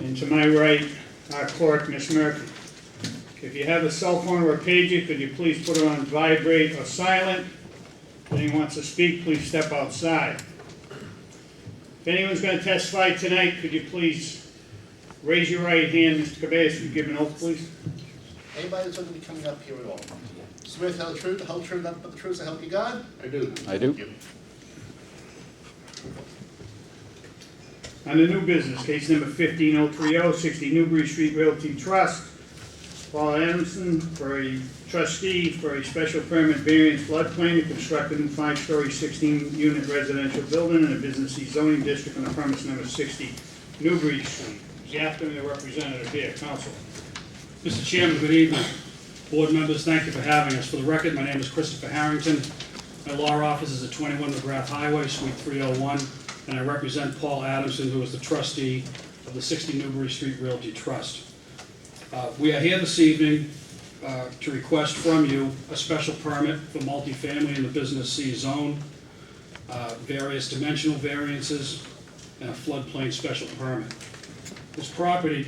And to my right, our clerk, Ms. Murphy. If you have a cell phone or a pager, could you please put it on vibrate or silent? If anyone wants to speak, please step outside. If anyone's going to testify tonight, could you please raise your right hand, Mr. Cabeas, if you give an oath, please? Anybody that's going to be coming up here at all? Swear to tell the truth, the whole truth, nothing but the truth, so help you God? I do. I do. Thank you. On the new business, case number 15030, 60 Newbury Street Realty Trust. Paul Adamson for a trustee for a special permit variance floodplain to construct a new 5-story, 16-unit residential building in a business C zoning district on the premise number 60 Newbury Street. Is the applicant or representative here? Counsel. Mr. Chairman, good evening. Board members, thank you for having us. For the record, my name is Christopher Harrington. My law office is at 21 McGrath Highway, Suite 301, and I represent Paul Adamson, who is the trustee of the 60 Newbury Street Realty Trust. We are here this evening to request from you a special permit for multifamily in the Business C zone, various dimensional variances, and a floodplain special permit. This property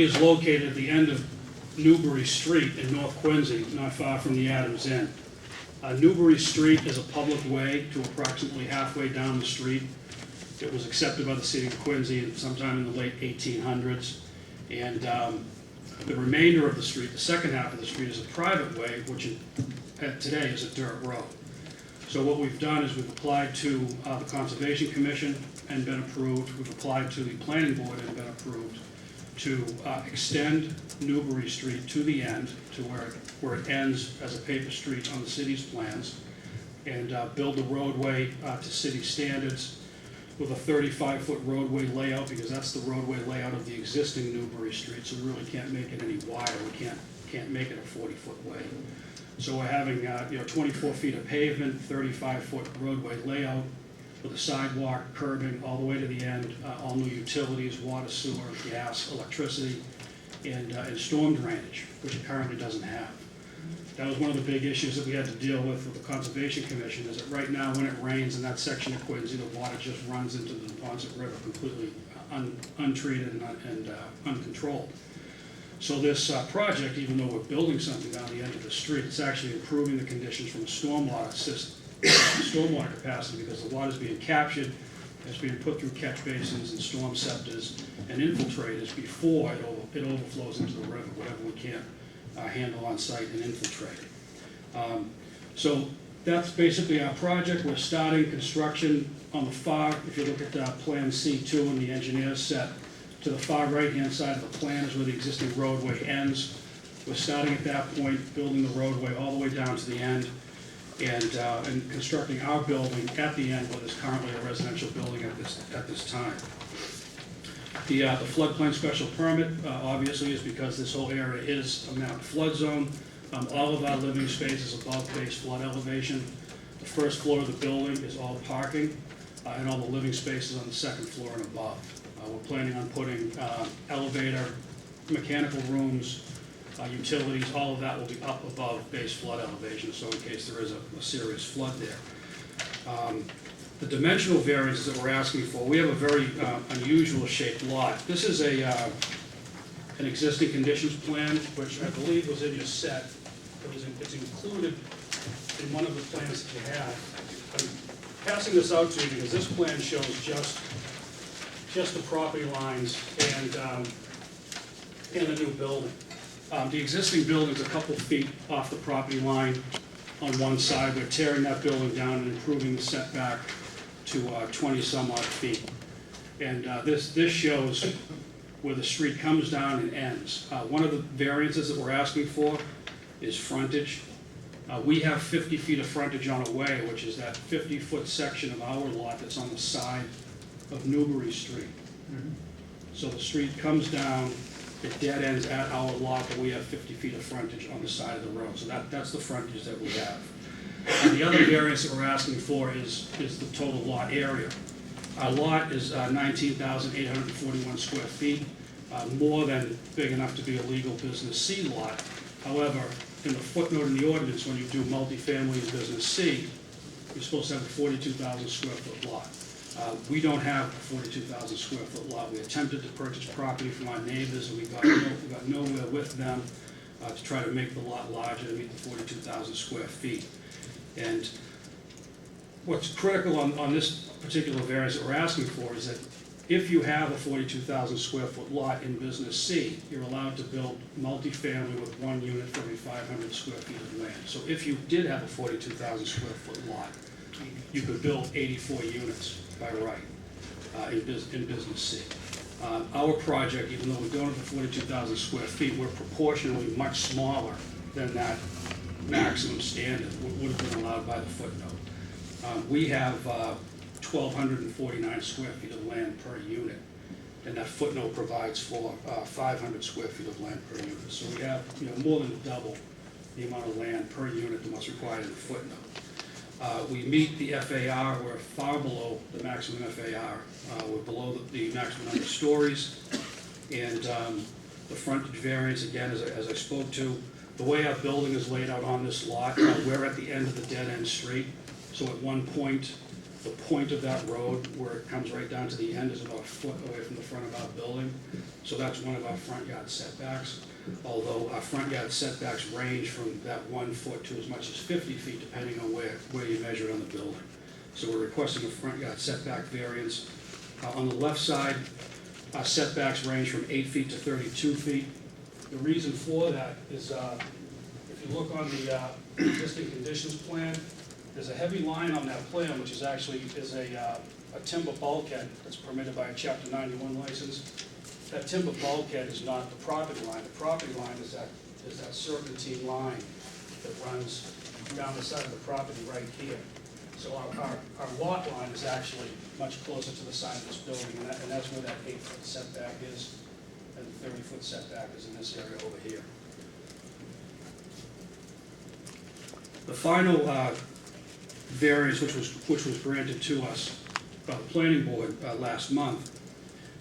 is located at the end of Newbury Street in North Quincy, not far from the Adams Inn. Newbury Street is a public way to approximately halfway down the street. It was accepted by the city of Quincy sometime in the late 1800s. And the remainder of the street, the second half of the street, is a private way, which today is a dirt road. So what we've done is we've applied to the Conservation Commission and been approved. We've applied to the Planning Board and been approved to extend Newbury Street to the end, to where it ends as a paper street on the city's plans, and build the roadway to city standards with a 35-foot roadway layout, because that's the roadway layout of the existing Newbury Street, so we really can't make it any wider. We can't make it a 40-foot way. So we're having 24 feet of pavement, 35-foot roadway layout, with a sidewalk, curbing all the way to the end, all new utilities, water, sewer, gas, electricity, and storm drainage, which it currently doesn't have. That was one of the big issues that we had to deal with the Conservation Commission, is that right now when it rains in that section of Quincy, the water just runs into the Neponset River completely untreated and uncontrolled. So this project, even though we're building something down the end of the street, it's actually improving the conditions from a stormwater system. Stormwater capacity, because the water is being captured, it's being put through catch basins and storm scepters and infiltrators before it overflows into the river, whatever we can't handle on site and infiltrate. So that's basically our project. We're starting construction on the far, if you look at Plan C2 in the engineer's set, to the far right-hand side of the plan is where the existing roadway ends. We're starting at that point, building the roadway all the way down to the end, and constructing our building at the end, where there's currently a residential building at this time. The floodplain special permit obviously is because this whole area is a mapped flood zone. All of our living space is above base flood elevation. The first floor of the building is all parking, and all the living space is on the second floor and above. We're planning on putting elevator, mechanical rooms, utilities, all of that will be up above base flood elevation, so in case there is a serious flood there. The dimensional variances that we're asking for, we have a very unusual shaped lot. This is an existing conditions plan, which I believe was in your set. It's included in one of the plans that you have. I'm passing this out to you because this plan shows just the property lines and the new building. The existing building's a couple feet off the property line on one side. We're tearing that building down and improving the setback to 20-some-odd feet. And this shows where the street comes down and ends. One of the variances that we're asking for is frontage. We have 50 feet of frontage on a way, which is that 50-foot section of our lot that's on the side of Newbury Street. So the street comes down, it dead ends at our lot, but we have 50 feet of frontage on the side of the road. So that's the frontage that we have. And the other variance that we're asking for is the total lot area. Our lot is 19,841 square feet, more than big enough to be a legal business C lot. However, in the footnote in the ordinance, when you do multifamily in business C, you're supposed to have a 42,000 square foot lot. We don't have a 42,000 square foot lot. We attempted to purchase property from our neighbors, and we got nowhere with them to try to make the lot larger to meet the 42,000 square feet. And what's critical on this particular variance that we're asking for is that if you have a 42,000 square foot lot in Business C, you're allowed to build multifamily with 1 unit for every 500 square feet of land. So if you did have a 42,000 square foot lot, you could build 84 units by right in Business C. Our project, even though we don't have the 42,000 square feet, we're proportionally much smaller than that maximum standard would have been allowed by the footnote. We have 1,249 square feet of land per unit, and that footnote provides for 500 square feet of land per unit. So we have, more than double the amount of land per unit than what's required in the footnote. We meet the FAR. We're far below the maximum FAR. We're below the maximum number of stories, and the frontage variance, again, as I spoke to, the way our building is laid out on this lot, we're at the end of the dead-end street. So at one point, the point of that road where it comes right down to the end is about a foot away from the front of our building. So that's one of our front yard setbacks. Although our front yard setbacks range from that 1 foot to as much as 50 feet, depending on where you measure it on the building. So we're requesting a front yard setback variance. On the left side, our setbacks range from 8 feet to 32 feet. The reason for that is if you look on the existing conditions plan, there's a heavy line on that plan, which is actually a timber bulkhead that's permitted by a Chapter 91 license. That timber bulkhead is not the property line. The property line is that serpentine line that runs down the side of the property right here. So our lot line is actually much closer to the side of this building, and that's where that 8-foot setback is, and the 30-foot setback is in this area over here. The final variance, which was granted to us by the planning board last month,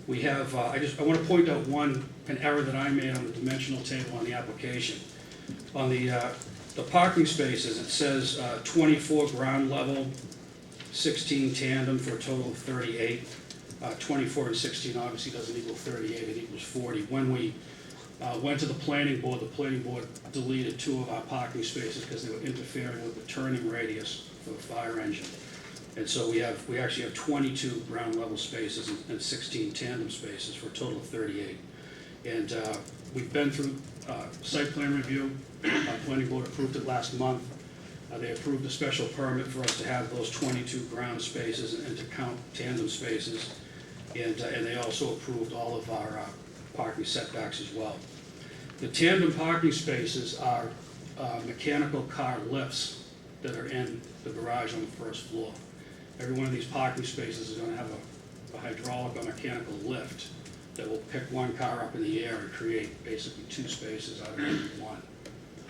we have, I want to point out an error that I made on the dimensional table on the application. On the parking spaces, it says 24 ground level, 16 tandem for a total of 38. 24 and 16 obviously doesn't equal 38, it equals 40. When we went to the planning board deleted 2 of our parking spaces because they were interfering with the turning radius for the fire engine. And so we actually have 22 ground level spaces and 16 tandem spaces for a total of 38. And we've been through site plan review. Our planning board approved it last month. They approved a special permit for us to have those 22 ground spaces and to count tandem spaces. And they also approved all of our parking setbacks as well. The tandem parking spaces are mechanical car lifts that are in the garage on the first floor. Every one of these parking spaces is going to have a hydraulic or mechanical lift that will pick one car up in the air and create basically 2 spaces out of every one.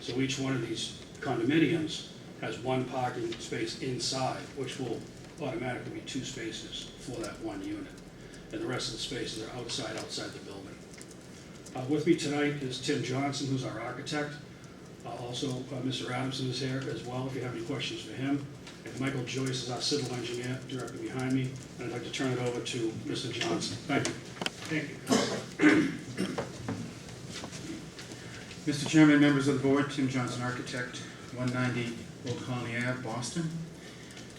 So each one of these condominiums has 1 parking space inside, which will automatically be 2 spaces for that 1 unit. And the rest of the spaces are outside the building. With me tonight is Tim Johnson, who's our architect. Also, Mr. Adamson is here as well, if you have any questions for him. And Michael Joyce is our civil engineer directly behind me. And I'd like to turn it over to Mr. Johnson. Thank you. Thank you. Mr. Chairman, members of the board, Tim Johnson, architect, 190 Old Colony Ave, Boston.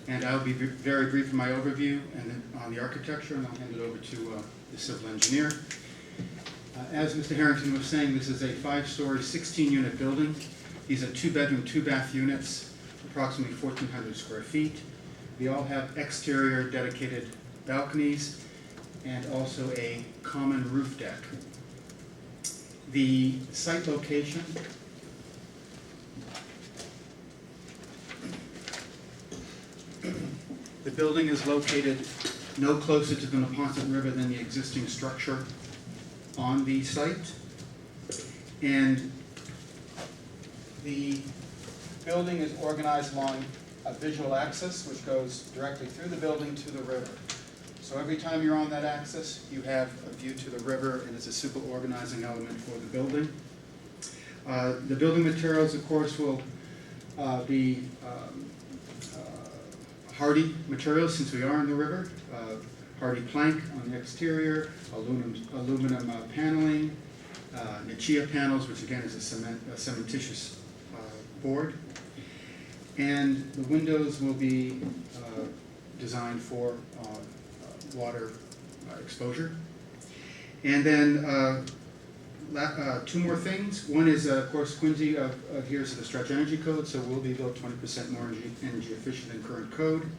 And I'll be very brief in my overview and then on the architecture, and I'll hand it over to the civil engineer. As Mr. Harrington was saying, this is a 5-story, 16-unit building. These are 2-bedroom, 2-bath units, approximately 1,400 square feet. They all have exterior dedicated balconies and also a common roof deck. The site location the building is located no closer to the Neponset River than the existing structure on the site. And the building is organized along a visual axis which goes directly through the building to the river. So every time you're on that axis, you have a view to the river, and it's a super organizing element for the building. The building materials, of course, will be hardy materials since we are on the river. Hardy plank on the exterior, aluminum paneling, Nichia panels, which again is a cementitious board. And the windows will be designed for water exposure. And then two more things. One is, of course, Quincy adheres to the stretch energy code, so we'll be built 20% more energy efficient than current code.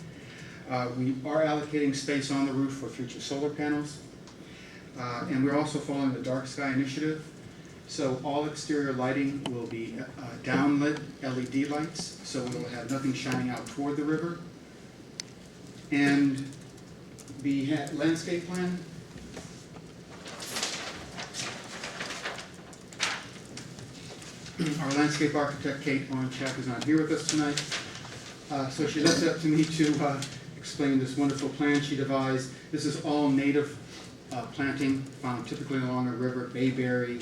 We are allocating space on the roof for future solar panels. And we're also following the dark sky initiative. So all exterior lighting will be downlit LED lights, so we will have nothing shining out toward the river. And the landscape plan. Our landscape architect, Kate Onchak, is not here with us tonight. So she left it up to me to explain this wonderful plan she devised. This is all native planting found typically along a river, bayberry,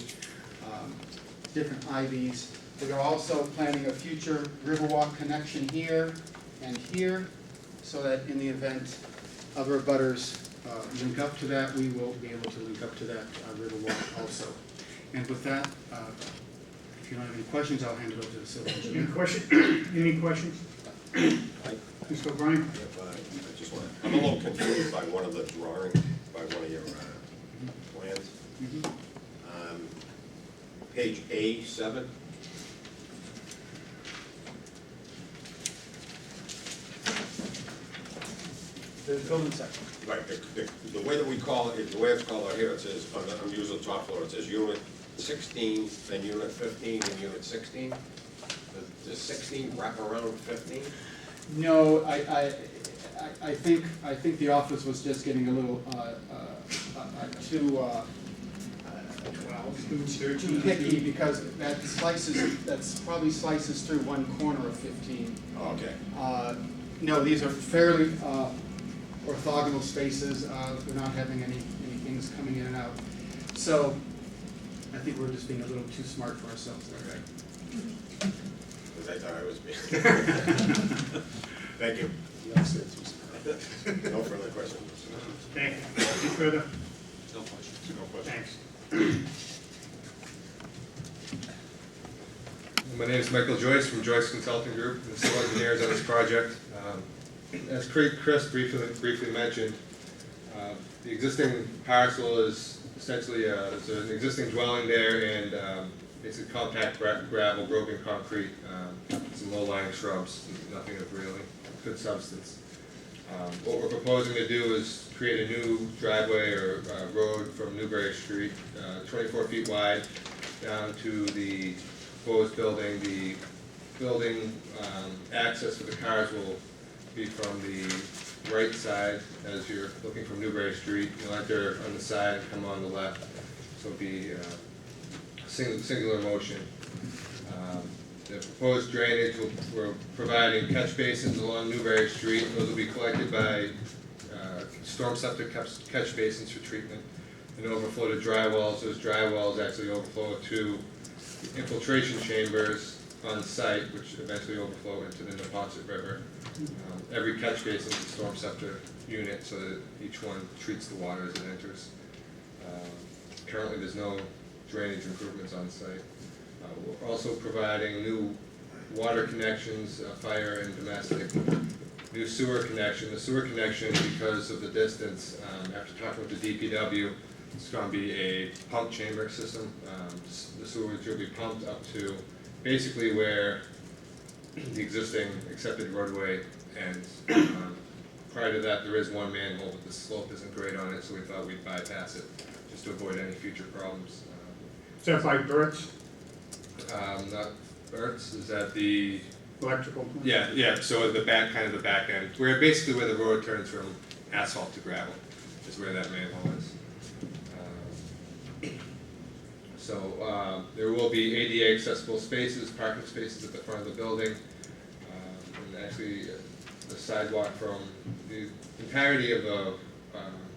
different ivies. We are also planning a future Riverwalk connection here and here, so that in the event other abutters link up to that, we will be able to link up to that Riverwalk also. And with that, if you don't have any questions, I'll hand it over to the civil engineer. Any questions? Mr. O'Brien? I just want to, I'm a little confused by one of the drawings, by one of your plans. Page A7. The building section. Right, the way that we call it, the way it's called out here, it says, I'm using the top floor, it says unit 16, then unit 15, and unit 16. Does 16 wrap around 15? No, I think the office was just getting a little too picky, because that's probably slices through one corner of 15. Oh, okay. No, these are fairly orthogonal spaces. We're not having any things coming in and out. So I think we're just being a little too smart for ourselves there, right? Because I thought I was being. Thank you. No further questions. Thank you. Any further? No questions. No questions. Thanks. My name is Michael Joyce from Joyce Consulting Group, the civil engineers on this project. As Chris briefly mentioned, the existing parcel is essentially there's an existing dwelling there, and it's a compact gravel, broken concrete, some low-lying shrubs, nothing of really good substance. What we're proposing to do is create a new driveway or road from Newbury Street, 24 feet wide, down to the proposed building. The building access for the cars will be from the right side as you're looking from Newbury Street. You'll enter on the side and come on the left, so it'll be singular motion. The proposed drainage, we're providing catch basins along Newbury Street. Those will be collected by storm septic catch basins for treatment and overflow to dry wells. Those dry wells actually overflow to infiltration chambers on site, which eventually overflow into the Neponset River. Every catch basin is a storm scepter unit, so that each one treats the water as it enters. Currently, there's no drainage improvements on site. We're also providing new water connections, fire and domestic, new sewer connection. The sewer connection, because of the distance, after talking with the DPW, it's going to be a pump chamber system. The sewage will be pumped up to basically where the existing accepted roadway ends. Prior to that, there is one manhole, but the slope isn't great on it, so we thought we'd bypass it just to avoid any future problems. Is that by Burt's Not Burt's, is that the, electrical? yeah, so the back, kind of the back end, where basically where the road turns from asphalt to gravel is where that manhole is. So there will be ADA accessible spaces, parking spaces at the front of the building, and actually the sidewalk from the entirety of the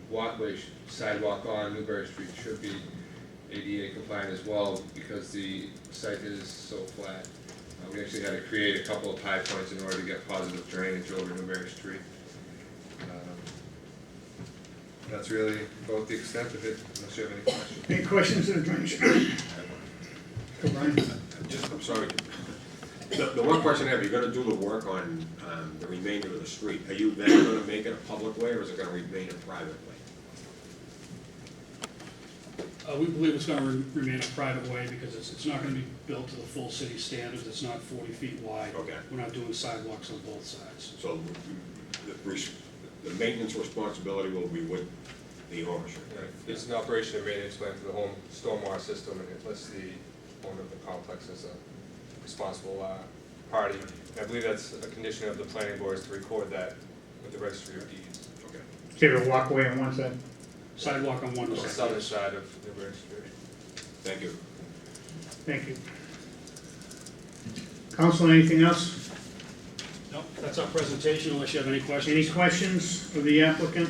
walkway, sidewalk on Newbury Street should be ADA compliant as well, because the site is so flat. We actually had to create a couple of high points in order to get positive drainage over Newbury Street. That's really about the extent of it, unless you have any questions. Any questions of the drainage? Go, Brian. I'm sorry. The one question I have, you're gonna do the work on, the remainder of the street. Are you then gonna make it a public way, or is it gonna remain a private way? We believe it's going to remain a private way because it's not going to be built to the full city standards. It's not 40 feet wide. Okay. We're not doing sidewalks on both sides. So the maintenance responsibility will be with the ownership, right? It's an operation and maintenance plan for the home stormwater system, and it lists the owner of the complex as a responsible party. And I believe that's a condition of the planning board is to record that with the registry of deeds. Okay. Give it a walkway on one side. Sidewalk on one On the side. southern side of the registry. Thank you. Thank you. Council, anything else? No, that's our presentation unless you have any questions. Any questions of the applicant?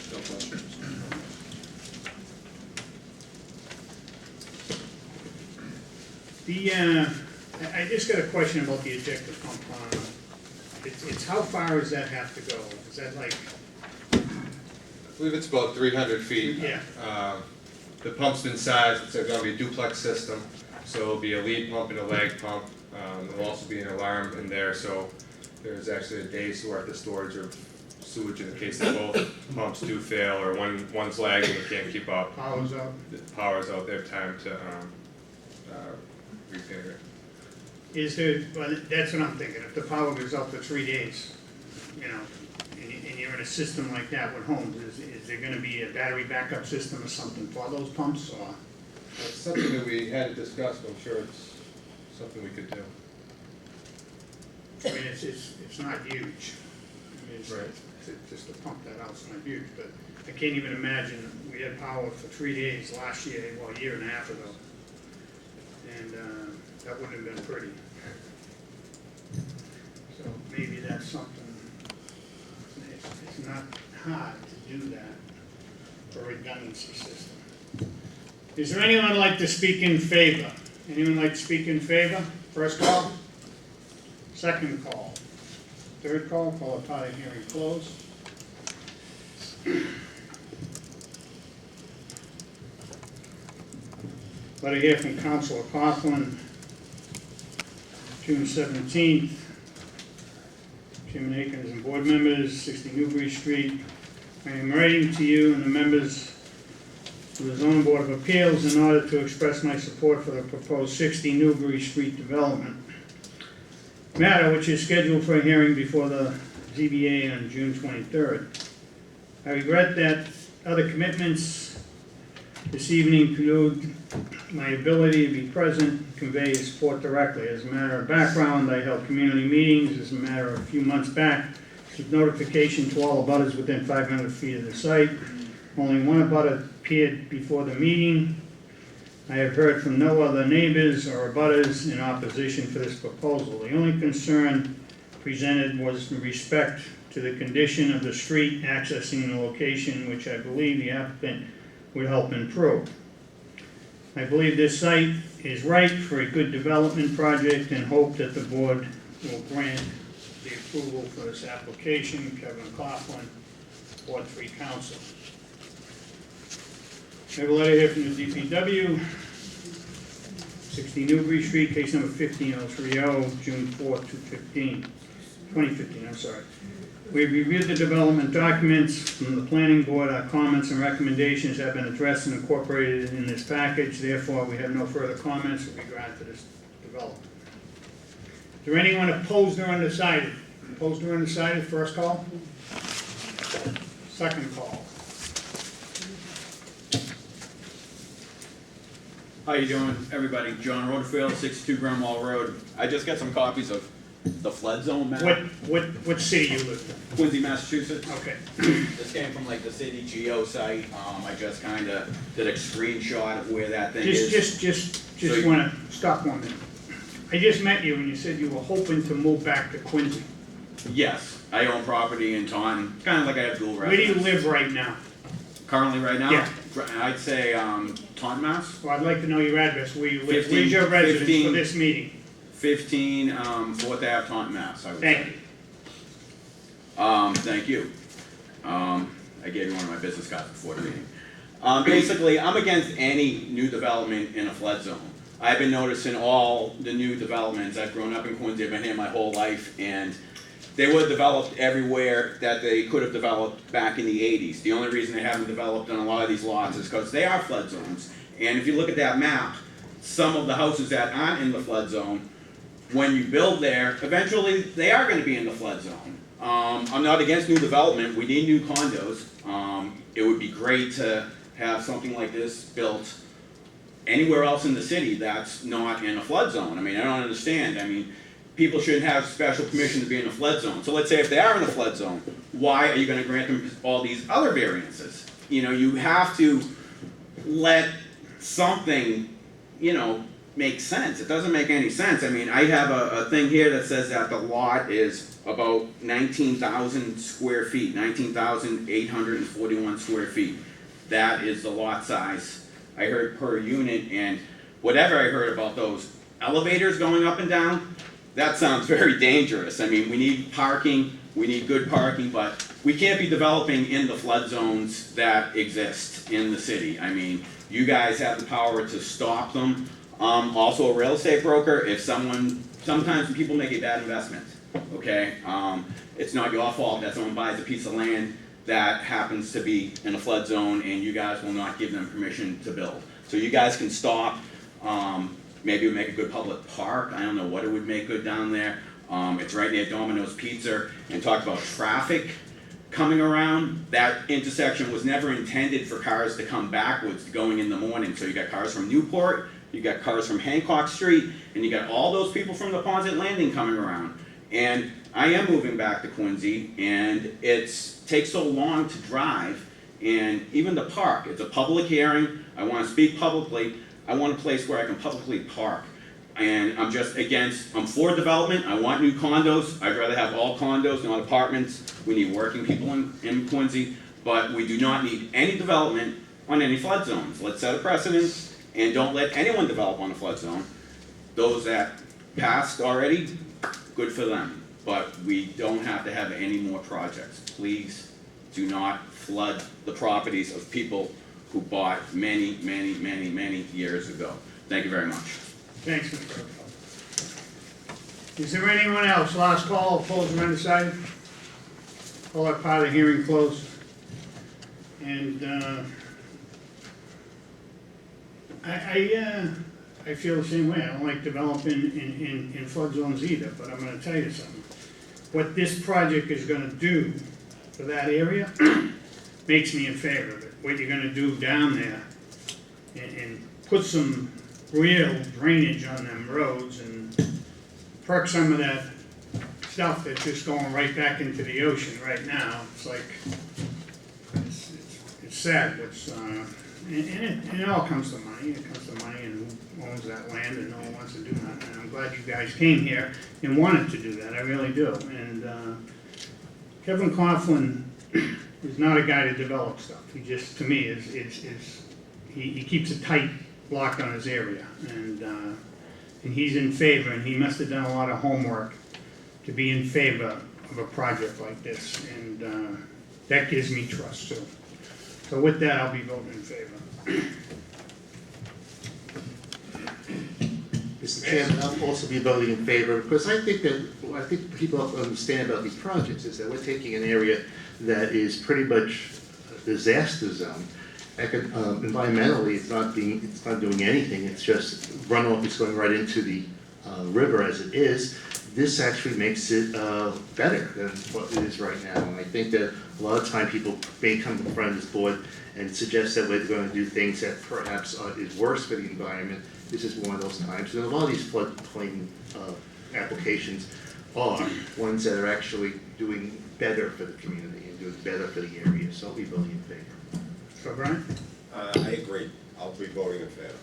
No questions. I just got a question about the ejector pump. It's how far does that have to go? Is that like, I believe it's about 300 feet. Yeah. The pump's been sized, it's going to be a duplex system, so it'll be a lead pump and a lag pump. There'll also be an alarm in there, so there's actually a day's worth of storage of sewage in the case that both pumps do fail, or one's lagging and can't keep up. power's out? The power's out, they have time to repair it. Is there, well, that's what I'm thinking, if the power goes out for 3 days, you know, and you're in a system like that with homes, is there gonna be a battery backup system or something for those pumps, or? It's something that we had to discuss, but I'm sure it's something we could do. I mean, it's not huge. I mean, Right. Just to pump that out, it's not huge, but I can't even imagine, we had power for 3 days last year, well, a year and a half ago. And, that wouldn't have been pretty. So maybe that's something, it's not hard to do that for a redundancy system. Is there anyone like to speak in favor? Anyone like to speak in favor? First call? Second call? Third call? Call a party hearing closed. Letter here from Councilor Coughlin, June 17th. Chairman Akins and board members, 60 Newbury Street. I am writing to you and the members of the Zoning Board of Appeals in order to express my support for the proposed 60 Newbury Street development matter, which is scheduled for a hearing before the ZBA on June 23rd. I regret that other commitments this evening preclude my ability to be present and convey his support directly. As a matter of background, I held community meetings as a matter of a few months back with notification to all abutters within 500 feet of the site. Only one abutter appeared before the meeting. I have heard from no other neighbors or abutters in opposition for this proposal. The only concern presented was in respect to the condition of the street accessing the location, which I believe the applicant would help improve. I believe this site is right for a good development project and hope that the board will grant the approval for this application. Kevin Coughlin, Ward 3 Council. I have a letter here from the DPW, 60 Newbury Street, case number 15030, June 4th, 2015, I'm sorry. We've reviewed the development documents from the planning board. Our comments and recommendations have been addressed and incorporated in this package. Therefore, we have no further comments with regard to this development. Is there anyone opposed or undecided? Opposed or undecided, first call? Second call. How you doing, everybody? John Rutherford, 62 Grumwall Road. I just got some copies of the flood zone map. What city you live in? Quincy, Massachusetts. Okay. This came from like the city geo site. I just kind of did a screenshot of where that thing is. Just want to stop 1 minute. I just met you and you said you were hoping to move back to Quincy. Yes, I own property in Taunton, kind of like I have dual Where do residence. you live right now? Currently, right now? Yeah. I'd say, Taunton, Mass. Well, I'd like to know your address, where you live. 15 Where's your residence for 15. this meeting? 15, 4th Ave, Taunton, Mass, I would Thank say. you. Thank you. I gave you one of my business cards before the meeting. Basically, I'm against any new development in a flood zone. I've been noticing all the new developments. I've grown up in Quincy, I've been here my whole life, and they were developed everywhere that they could have developed back in the 80s. The only reason they haven't developed on a lot of these lots is because they are flood zones. And if you look at that map, some of the houses that aren't in the flood zone, when you build there, eventually they are gonna be in the flood zone. I'm not against new development, we need new condos. It would be great to have something like this built anywhere else in the city that's not in a flood zone. I mean, I don't understand. I mean, people shouldn't have special permission to be in a flood zone. So let's say if they are in a flood zone, why are you gonna grant them all these other variances? You know, you have to let something, you know, make sense. It doesn't make any sense. I mean, I have a thing here that says that the lot is about 19,000 square feet, 19,841 square feet. That is the lot size. I heard per unit, and whatever I heard about those elevators going up and down, that sounds very dangerous. I mean, we need parking, we need good parking, but we can't be developing in the flood zones that exist in the city. I mean, you guys have the power to stop them. Also a real estate broker, if sometimes people make a bad investment, okay? It's not your fault that someone buys a piece of land that happens to be in a flood zone and you guys will not give them permission to build. So you guys can stop, maybe it would make a good public park, I don't know what it would make good down there. It's right near Domino's Pizza, and talk about traffic coming around. That intersection was never intended for cars to come backwards going in the morning. So you got cars from Newport, you got cars from Hancock Street, and you got all those people from the Ponset Landing coming around. And I am moving back to Quincy, and it takes so long to drive, and even to park. It's a public hearing, I want to speak publicly, I want a place where I can publicly park. And I'm just against, I'm for development, I want new condos, I'd rather have all condos, not apartments. We need working people in Quincy, but we do not need any development on any flood zones. Let's set a precedent, and don't let anyone develop on a flood zone. Those that passed already, good for them. But we don't have to have any more projects. Please do not flood the properties of people who bought many, many, many, many years ago. Thank you very much. Thanks, Mr. Kirkhope. Is there anyone else? Last call, opposed or undecided? Call that part of the hearing closed. And, I feel the same way. I don't like developing in flood zones either, but I'm gonna tell you something. What this project is gonna do for that area makes me in favor of it. What you're gonna do down there and put some real drainage on them roads and perk some of that stuff that's just going right back into the ocean right now. It's like, it's sad what's, and it all comes to money. It comes to money and who owns that land, and no one wants to do that. And I'm glad you guys came here and wanted to do that. I really do. And Kevin Coughlin is not a guy to develop stuff. He just, to me, he keeps a tight lock on his area. And he's in favor, and he must have done a lot of homework to be in favor of a project like this. And that gives me trust too. So with that, I'll be voting in favor. Mr. Chairman, I'll also be voting in favor, because I think people understand about these projects is that we're taking an area that is pretty much a disaster zone. Environmentally, it's not doing anything. It's just runoff is going right into the river as it is. This actually makes it better than what it is right now. And I think that a lot of time people may come in front of this board and suggest that we're going to do things that perhaps is worse for the environment. This is one of those times. And a lot of these floodplain applications are ones that are actually doing better for the community and doing better for the area. So I'll be voting in favor. So Brian? I agree, I'll be voting in favor.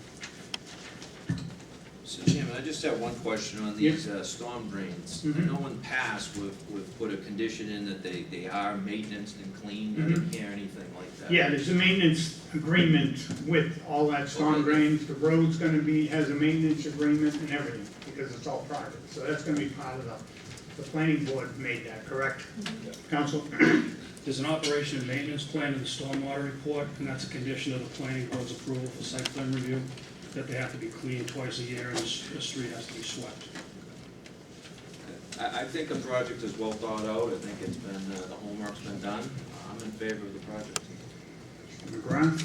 So Chairman, I just have one question on these storm drains. I Mhm. know in the past, we've put a condition in that they are maintenance and cleaned. I didn't hear anything like that. Yeah, there's a maintenance agreement with all that storm Okay. drains. The road's gonna has a maintenance agreement and everything, because it's all private. So that's gonna be part of the planning board made that, correct? Council? There's an operation and maintenance plan in the stormwater report, and that's a condition of the planning board's approval for site plan review, that they have to be cleaned twice a year and the street has to be swept. I think the project is well thought out. I think it's been, the homework's been done. I'm in favor of the project. McGrath?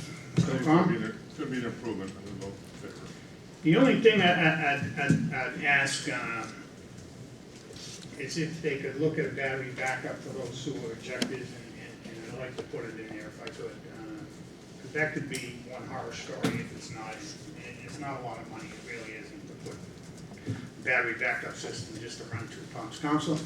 Could be an improvement, I don't know. The only thing I'd ask is if they could look at a battery backup for those sewer ejectors, and I'd like to put it in there if I could. Because that could be one horror story if it's not. It's not a lot of money, it really isn't, to put battery backup system just to run 2 pumps. Council?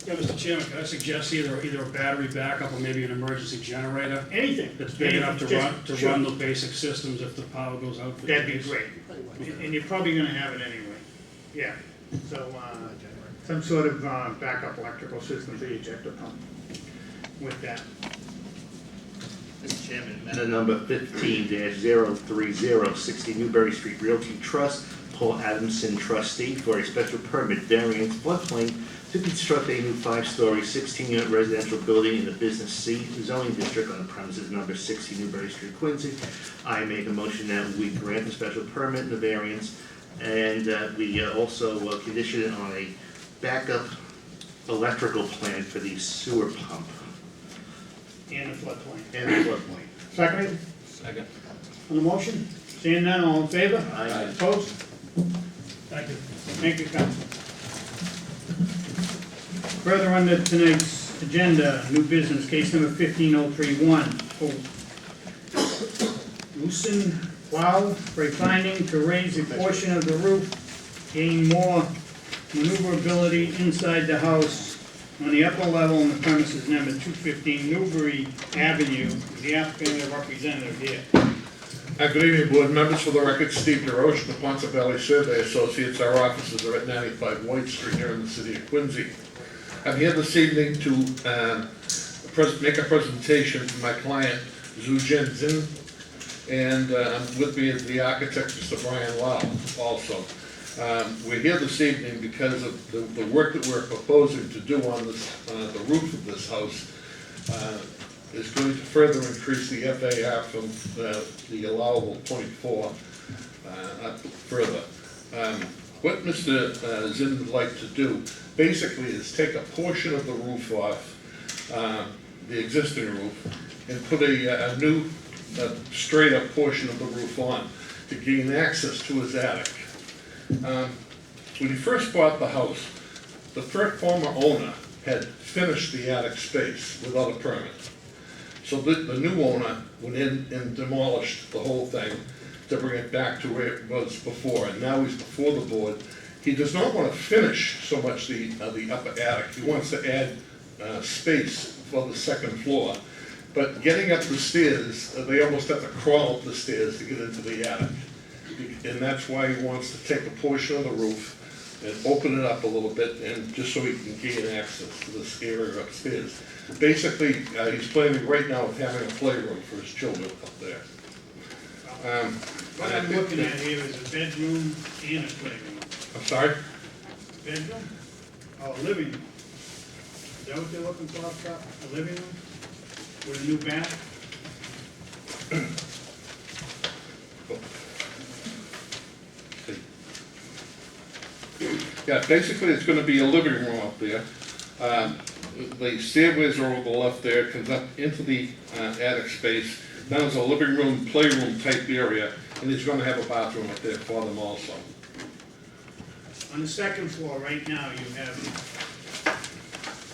Yeah, Mr. Chairman, can I suggest either a battery backup or maybe an emergency generator Anything. that's big enough to Just- run the basic systems if the power goes out for That'd be days? great. And you're probably gonna have it anyway. Yeah. So, some sort of backup electrical system for the ejector pump with that. Mr. Chairman, amendment number 15-030, 60 Newbury Street Realty Trust, Paul Adamson, trustee, for a special permit variance floodplain to construct a new 5-story, 16-unit residential building in the Business C zoning district on the premises number 60 Newbury Street, Quincy. I make a motion that we grant the special permit and the variance, and we also condition it on a backup electrical plan for the sewer pump And the floodplain. and the floodplain. Second, Second. on the motion? Seeing none, all in favor? Aye. Opposed? Thank you. Thank you, Council. Further under tonight's agenda, new business, case number 15031. LUISHUN LAU for a finding to raise a portion of the roof, gain more maneuverability inside the house on the upper level on the premises number 215 Newbury Avenue. The applicant and representative here. Good evening, board members. For the record, Steve DeRoche, the Ponce Valley Survey Associates. Our offices are at 95 White Street here in the city of Quincy. I'm here this evening to make a presentation to my client, Zhu Zin, and with me is the architect, Mr. Brian Lau, also. We're here this evening because of the work that we're proposing to do on this, the roof of this house is going to further increase the FAR from the allowable 0.4 up further. What Mr. Zinn would like to do basically is take a portion of the roof off, the existing roof, and put a new straight up portion of the roof on to gain access to his attic. When he first bought the house, the former owner had finished the attic space without a permit. So the new owner went in and demolished the whole thing to bring it back to where it was before, and now he's before the board. He does not want to finish so much the upper attic. He wants to add space for the second floor. But getting up the stairs, they almost have to crawl up the stairs to get into the attic. And that's why he wants to take a portion of the roof and open it up a little bit, and just so he can gain access to this area upstairs. Basically, he's planning right now with having a playroom for his children up there. What I'm looking at here is a bedroom and a playroom. I'm sorry? Bedroom? Oh, a living room. Is that what they're looking for up top? A living room? With a new bath? Yeah, basically, it's gonna be a living room up there. The stairways are over the left there, it comes up into the attic space. Now there's a living room, playroom type area, and he's gonna have a bathroom up there for them also. On the second floor, right now, you have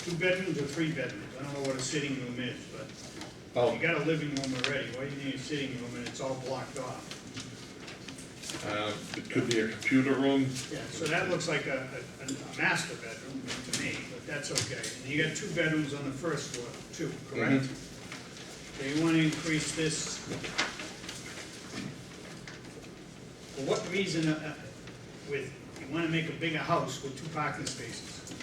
2 bedrooms or 3 bedrooms. I don't know what a sitting room is, but Oh, you got a living room already. Why do you need a sitting room and it's all blocked off? it could be a computer room. Yeah, so that looks like a master bedroom to me, but that's okay. And you got 2 bedrooms on the first floor, too, correct? So you want to increase this. For what reason with, you wanna make a bigger house with 2 parking spaces.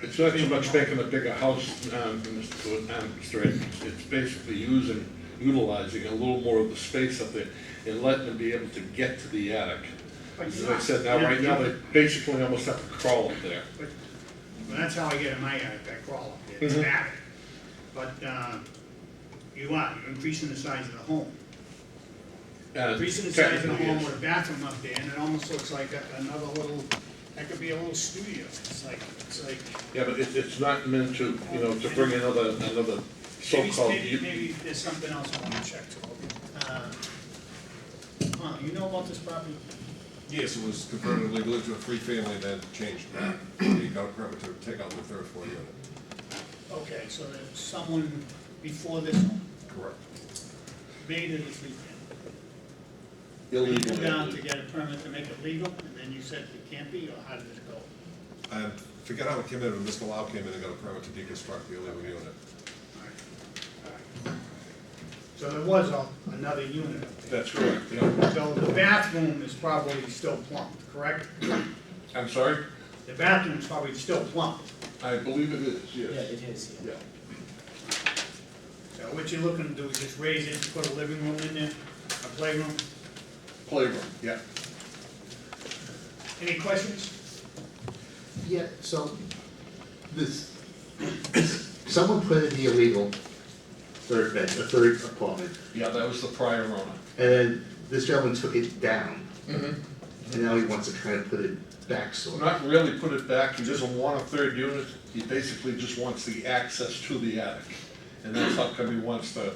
It's not so much making a bigger house, Mr. Edmonds, it's basically utilizing a little more of the space up there and letting them be able to get to the attic. But As you're I not. said, now, right now, they basically almost have to crawl up there. Well, that's how I get in my attic, I crawl up there, it's an attic. But, you're increasing the size of the home. Increasing the size of the Technically, home yes. with a bathroom up there, and it almost looks like another little, that could be a little studio. It's like, Yeah, but it's not meant to, to bring another so-called. maybe there's something else I wanna check too. You know about this property? Yes, it was converted legally to a free family, then changed. They got a permit to take out the 3rd floor unit. Okay, so there's someone before this one Correct. made it a free family. Illegal. You go down to get a permit to make it legal, and then you said it can't be, or how did it go? I forget how it came in, but Mr. Lau came in and got a permit to deconstruct the illegal unit. Alright. So there was another unit up there. That's correct, yeah. So the bathroom is probably still plumbed, correct? I'm sorry? The bathroom is probably still plumbed. I believe it is, yes. Yeah, it is, yeah. Yeah. So what you're looking to do is just raise it, put a living room in there, a playroom? Playroom, yeah. Any questions? Yeah, so, someone put in the illegal third apartment, Yeah, that was the prior owner. and then this gentleman took it down, Mm-hmm. and now he wants to try to put it back, sort of. Not really put it back, he doesn't want a 3rd unit, he basically just wants the access to the attic. And that's how come he wants to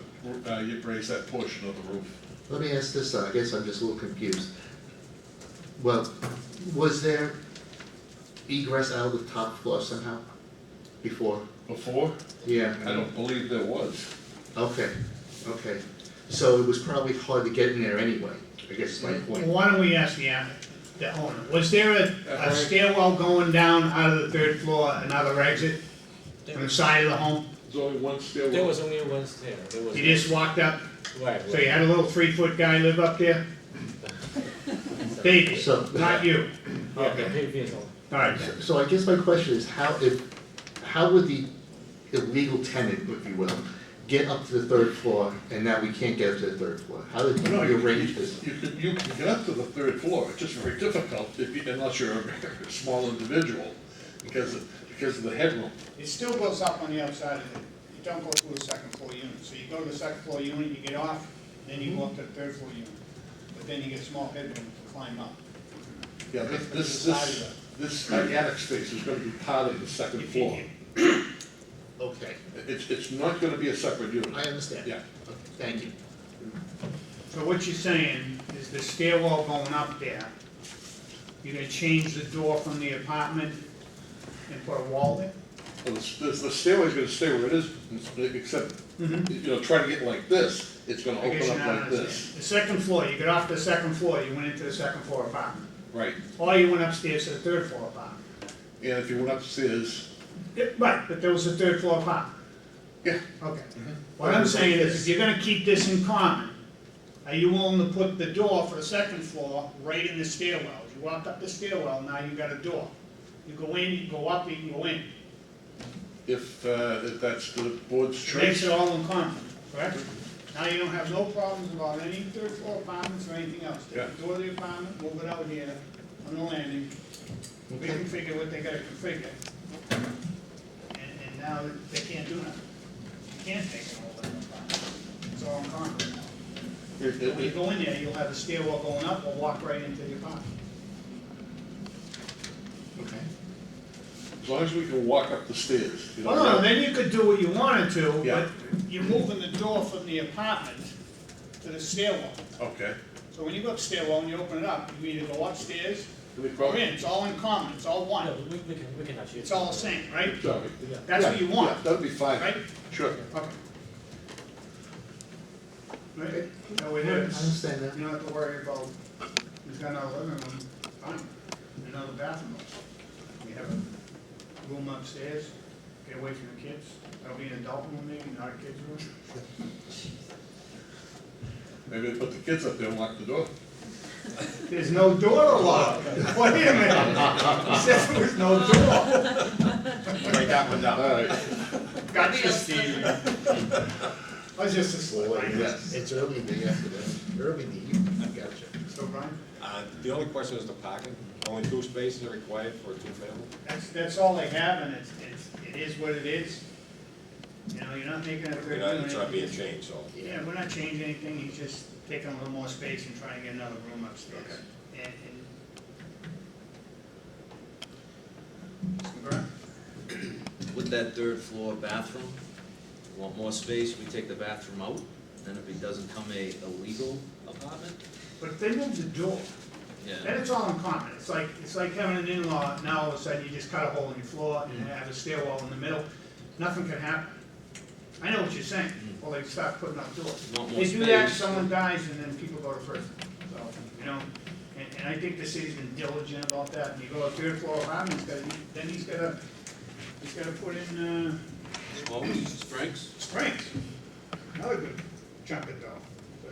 raise that portion of the roof. Let me ask this, I guess I'm just a little confused. Well, was there egress out of the top floor somehow, before? Before, Yeah. I don't believe there was. Okay, okay. So it was probably hard to get in there anyway, I guess is my Well, point. why don't we ask the owner, was there a stairwell going down out of the 3rd floor, another exit from the side of the home? There's only one stairwell. There was only one stair, there was. You just walked up, Right, so you had a little 3-foot guy live up there? David, So- not you. Yeah, the previous one. All right, So I guess my question is, how would the illegal tenant, if you will, get up to the 3rd floor, and now we can't get up to the 3rd floor? How did No, you arrange this? You can get up to the 3rd floor, it's just very difficult unless you're a small individual, because of the headroom. it still goes up on the outside of it, you don't go through the 2nd floor unit, so you go to the 2nd floor unit, you get off, then you go up to the 3rd floor unit, but then you get small headroom to climb up. Yeah, this attic space is gonna be part of the 2nd If you- floor. Okay, It's not gonna be a separate unit. I understand. Yeah. Okay, thank you. So what you're saying is the stairwell going up there, you're gonna change the door from the apartment and put a wall there? Well, the stairway's gonna stay where it is, except, try to get like this, it's gonna I guess open you're up not like understanding. this. The 2nd floor, you got off the 2nd floor, you went into the 2nd floor apartment, Right, or you went upstairs to the 3rd floor apartment. and if you went upstairs, Yeah, right, but there was a 3rd floor apartment. yeah, Okay. What I'm saying is, if you're gonna keep this in common, are you willing to put the door for the 2nd floor right in the stairwell? You walk up the stairwell, now you got a door. You go in, you go up, you can go in. if that's the board's It makes choice. it all in common, correct? Now you don't have no problems about any 3rd floor apartments or anything else. Take the door of the apartment, move it out here on the landing, reconfigure what they gotta configure. And now they can't do nothing. You can't take it all in the apartment. It's all in common now. When you go in there, you'll have a stairwell going up or walk right into the apartment. Okay. As long as we can walk up the stairs. Well, no, then you could do what you wanted to, Yeah. but you're moving the door from the apartment to the stairwell. Okay. So when you go up stairwell and you open it up, you either go upstairs We or probably- in, it's all in common, it's all one, No, we can actually. it's all the same, right? Sorry. Yeah. That's what you Yeah, want, that'd be fine. right? Sure. Okay. Right, no, it I is, understand that. you don't have to worry about, you've got another living room, fine, another bathroom. You have a room upstairs, get away from the kids, that'll be an adult room maybe, not a kid's room. Maybe they put the kids up there and lock the door. There's no door allowed. Wait a minute. He said there was no door. Write that one down. All right. Gotcha, Steve. I was just a slow Yes. It's early in the afternoon, early in the evening, I gotcha. So, Brian? The only question is the parking. Only 2 spaces are required for a two-family? That's all they have, and it is what it is. You know, you're not making a You're not, it's not being changed, so. Yeah, we're not changing anything, he's just taking a little more space and trying to get another room upstairs. Okay. Mr. Burke? With that third floor bathroom, want more space, we take the bathroom out, then if it doesn't come a legal apartment, But if they move the door, then yeah. it's all in common. It's like having an in-law, now all of a sudden you just cut a hole in your floor and have a stairwell in the middle. Nothing can happen. I know what you're saying. Well, they start putting up doors. Want more They do that, space. someone dies, and then people go to prison. So, you know, and I think the city's been diligent about that. And you go to a third floor apartment, then he's gotta put in, Strengths? springs. Another good chunk of dough. So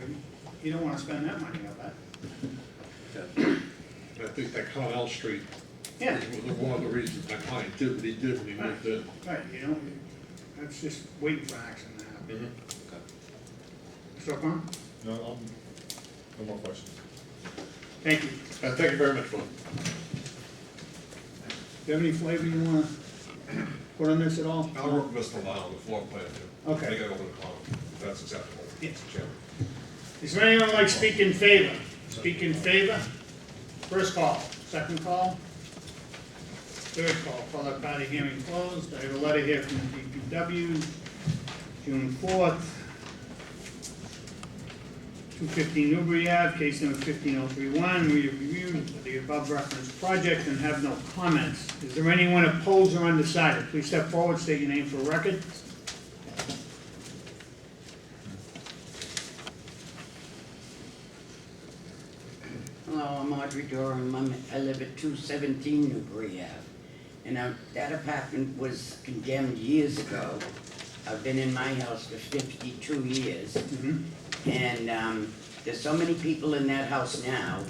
you don't wanna spend that money on that. I think that Connell Street Yeah. was one of the reasons my client did what he did when he moved in. Right, you know, that's just waiting for an accident to happen. Mr. O'Connor? No more questions. Thank you. Thank you very much, Bob. Do you have any flavor you wanna put on this at all? I'll work with Mr. Lau on the floor plan too. Okay. Make it over the column, if that's acceptable. Yes. Mr. Chairman. Is there anyone like speak in favor? Speak in favor? First call, second call, third call, followed by the hearing closed. I have a letter here from the DPW, June 4th. 215 Newbury Ave, case number 15031. We have reviewed the above referenced project and have no comments. Is there anyone opposed or undecided? Please step forward, state your name for record. Hello, I'm Audrey Durham. I live at 217 Newbury Ave. And that apartment was condemned years ago. I've been in my house for 52 years. And there's so many people in that house now.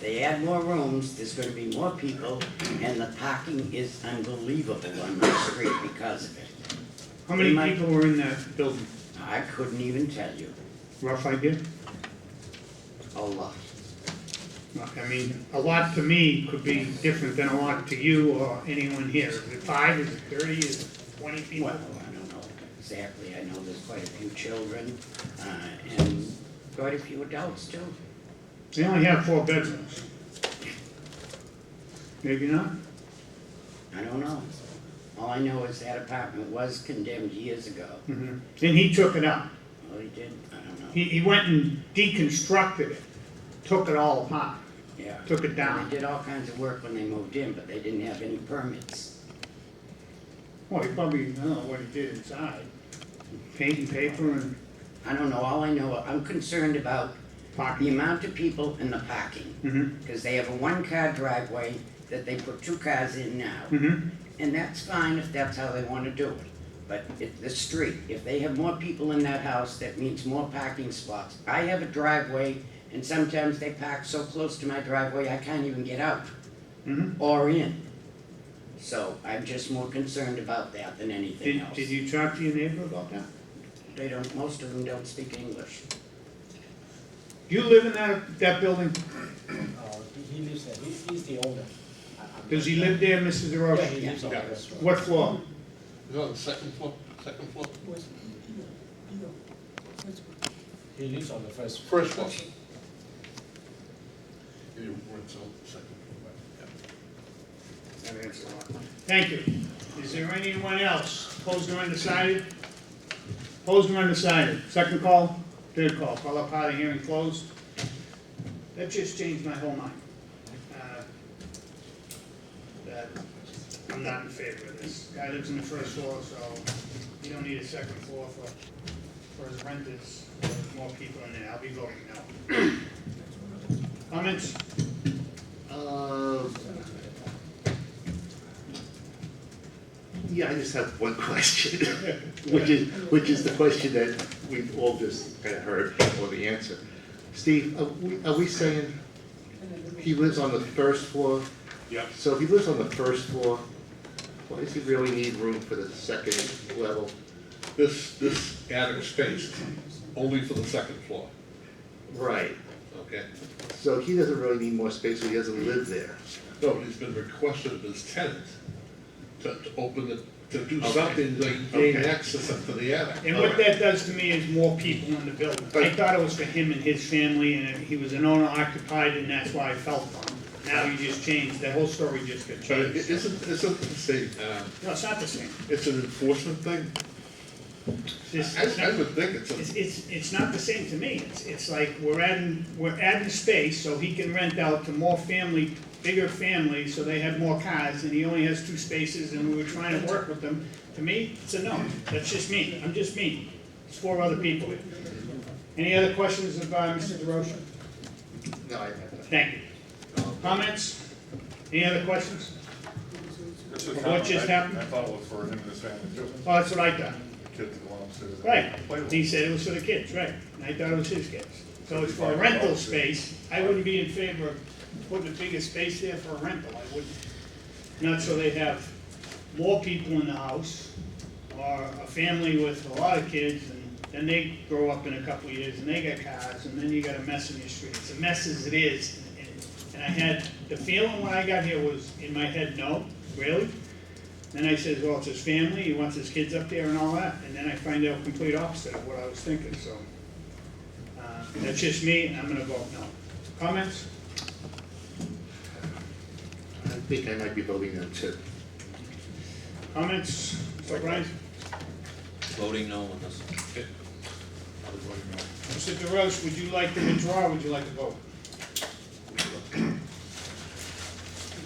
They add more rooms, there's gonna be more people, and the parking is unbelievable on my street because of it. How many My- people were in that building? I couldn't even tell you. Rough idea? A lot. I mean, a lot to me could be different than a lot to you or anyone here. Is it 5, is it 30, is it 20 people? Well, I don't know exactly. I know there's quite a few children, and quite a few adults too. They only have 4 bedrooms. Maybe not? I don't know. All I know is that apartment was condemned years ago. And he took it out. Oh, he did? I don't know. He went and deconstructed it, took it all apart, Yeah. took it down. They did all kinds of work when they moved in, but they didn't have any permits. Well, he probably, I don't know what he did inside. Paint and paper and I don't know. All I know, I'm concerned about the parking. amount of people and the parking. Because they have a 1-car driveway that they put 2 cars in now. And that's fine if that's how they want to do it. But the street, if they have more people in that house, that means more parking spots. I have a driveway, and sometimes they park so close to my driveway, I can't even get out or in. So I'm just more concerned about that than anything else. Did you talk to your neighbor about that? They don't, most of them don't speak English. Do you live in that building? He lives there, he's the owner. Does he live there, Mrs. Yeah, DeRoche? he lives on the restaurant. What floor? Is it on the second floor? Second floor? He lives on the first. First floor. You rent on the second floor. That answers a lot. Thank you. Is there anyone else opposed or undecided? Opposed or undecided? Second call, third call. Call up part of the hearing closed. That just changed my whole mind. That I'm not in favor of this. Guy lives in the first floor, so you don't need a second floor for his renters. There's more people in there. I'll be voting no. Comments? Yeah, I just have one question, which is the question that we've all just kind of heard, or the answer. Steve, are we saying he lives on the first floor, Yep. so if he lives on the first floor, why does he really need room for the second level? This attic space, only for the second floor, Right, okay? so he doesn't really need more space, so he doesn't live there. No, he's been requested of his tenant to open it, to do Okay. something to gain Okay. access up to the attic. And what that does to me is more people in the building. I thought it was for him and his family, and he was an owner occupied, and that's why I felt for him. Now you just changed, the whole story just got But it changed. isn't the same, No, it's not the same. it's an enforcement thing. It's just- I would think it's It's not the same to me. It's like we're adding space so he can rent out to more family, bigger families, so they have more cars, and he only has 2 spaces, and we were trying to work with them. To me, it's a no. That's just me. I'm just me. It's 4 other people. Any other questions of Mr. DeRoche? No, I have Thank you. Comments? Any other questions? It's a What comment. just happened? I thought it was for him and his family too. Oh, that's what I thought. Kids to go upstairs. and Right. play with He them. said it was for the kids, right. And I thought it was his kids. So it's for a rental space. I wouldn't be in favor of putting a bigger space there for a rental. I wouldn't. Not so they have more people in the house, or a family with a lot of kids, and then they grow up in a couple of years, and they got cars, and then you got a mess in your street. It's a mess as it is. And I had, the feeling when I got here was, in my head, no, really? Then I said, well, it's his family, he wants his kids up there and all that, and then I find out complete opposite of what I was thinking, so. That's just me, and I'm gonna vote no. Comments? I think I might be voting no too. Comments? Mr. O'Brien? Voting no on this. Mr. DeRoche, would you like to withdraw, or would you like to vote?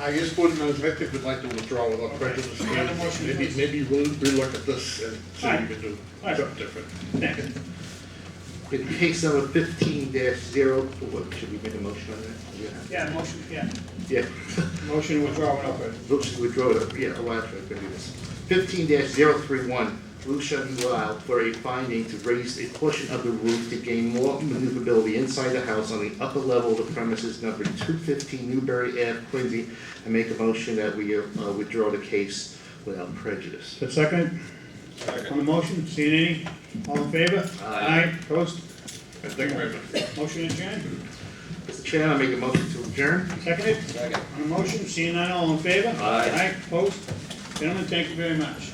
I just wouldn't, I think we'd like to withdraw without prejudice. We have a motion, Maybe, please. maybe we'll relook at this and see what we can do Alright. something different. Thank you. In case number 15-0, what, should we make a motion on that? Yeah, motion, yeah. Yeah. Motion to withdraw without prejudice. Motion to withdraw it, yeah, oh, actually, I can do this. 15-031, LUISHUN LAU for a finding to raise a portion of the roof to gain more maneuverability inside the house on the upper level of the premises number 215 Newbury Ave, Quincy, and make a motion that we withdraw the case without prejudice. So second? On the motion, seeing any? All in favor? Aye. Opposed? Thank you very much. Motion adjourned. Mr. Chairman, I make a motion to adjourn. Seconded? Second. On the motion, seeing none, all in favor? Aye. Aye, opposed? Gentlemen, thank you very much.